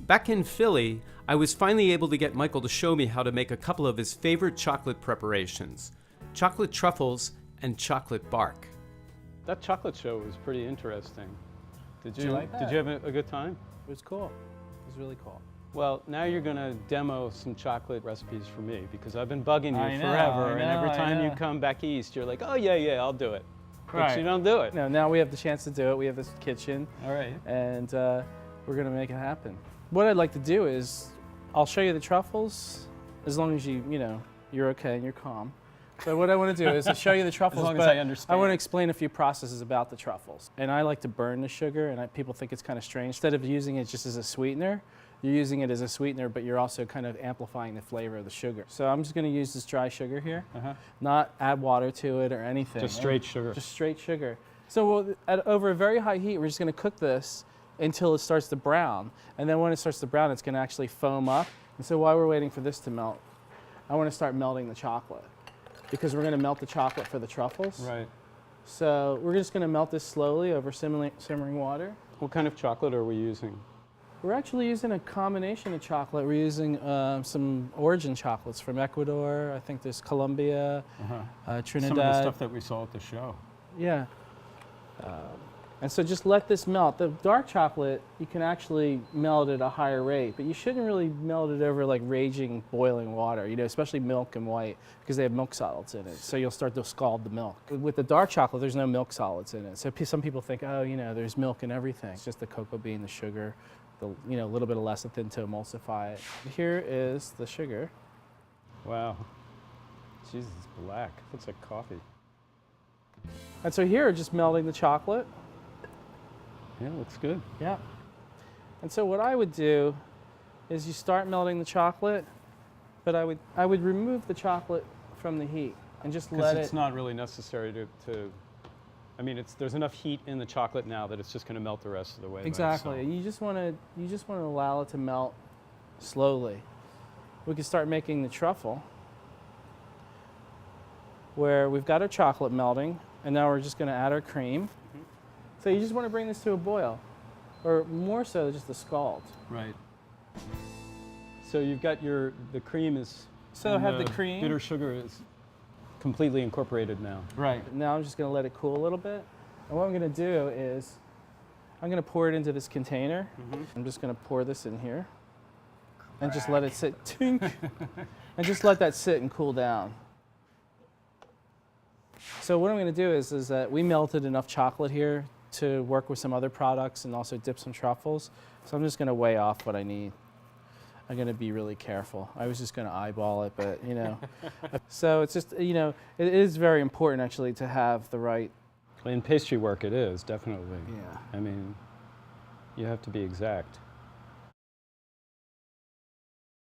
Back in Philly, I was finally able to get Michael to show me how to make a couple of his favorite chocolate preparations, chocolate truffles and chocolate bark. That chocolate show was pretty interesting. Did you like that? Did you have a good time? It was cool. It was really cool. Well, now you're going to demo some chocolate recipes for me because I've been bugging you I know, forever, I and every know, I time you know. come back east, you're like, oh yeah, I'll do it. But Right. you don't do it. No, now we have the chance to do it. We have this kitchen, All right. and we're gonna make it happen. What I'd like to do is, I'll show you the truffles, as long as you're okay and you're calm. But what I want to do is to show you the truffles, As long as but I understand. want to explain a few processes about the truffles. And I like to burn the sugar, and people think it's kind of strange. Instead of using it just as a sweetener, you're using it as a sweetener, but you're also kind of amplifying the flavor of the sugar. So I'm just going to use this dry sugar here, not add water to it or anything. Just straight sugar. Just straight sugar. So over a very high heat, we're just going to cook this until it starts to brown. And then when it starts to brown, it's going to actually foam up. And so while we're waiting for this to melt, I want to start melting the chocolate, because we're going to melt the chocolate for the truffles. Right. So we're just going to melt this slowly over simmering water. What kind of chocolate are we using? We're actually using a combination of chocolate. We're using some origin chocolates from Ecuador. I think there's Colombia, Trinidad. Some of the stuff that we saw at the show. Yeah. And so just let this melt. The dark chocolate, you can actually melt at a higher rate, but you shouldn't really melt it over like raging, boiling water, especially milk and white, because they have milk solids in it. So you'll start to scald the milk. With the dark chocolate, there's no milk solids in it. So some people think, oh, there's milk in everything. It's just the cocoa bean, the sugar, a little bit of lecithin to emulsify it. Here is the sugar. Wow. Jesus, it's black. Looks like coffee. And so here, just melting the chocolate. Yeah, looks good. Yeah. And so what I would do is you start melting the chocolate, but I would remove the chocolate from the heat and just let it. Because it's not really necessary to I mean, there's enough heat in the chocolate now that it's just going to melt the rest of the way. Exactly. You just want to allow it to melt slowly. We can start making the truffle, where we've got our chocolate melting, and now we're just going to add our cream. So you just want to bring this to a boil, or more so just a scald. Right. So you've got the cream is. So I have the cream. Bitter sugar is completely incorporated now. Right. Now I'm just going to let it cool a little bit. And what I'm going to do is I'm going to pour it into this container. I'm just going to pour this in here and just let it sit. Tink. And just let that sit and cool down. So what I'm going to do is that we melted enough chocolate here to work with some other products and also dip some truffles. So I'm just going to weigh off what I need. I'm going to be really careful. I was just going to eyeball it, but So it's just, it is very important actually to have the right. In pastry work it is, definitely. Yeah. I mean, you have to be exact.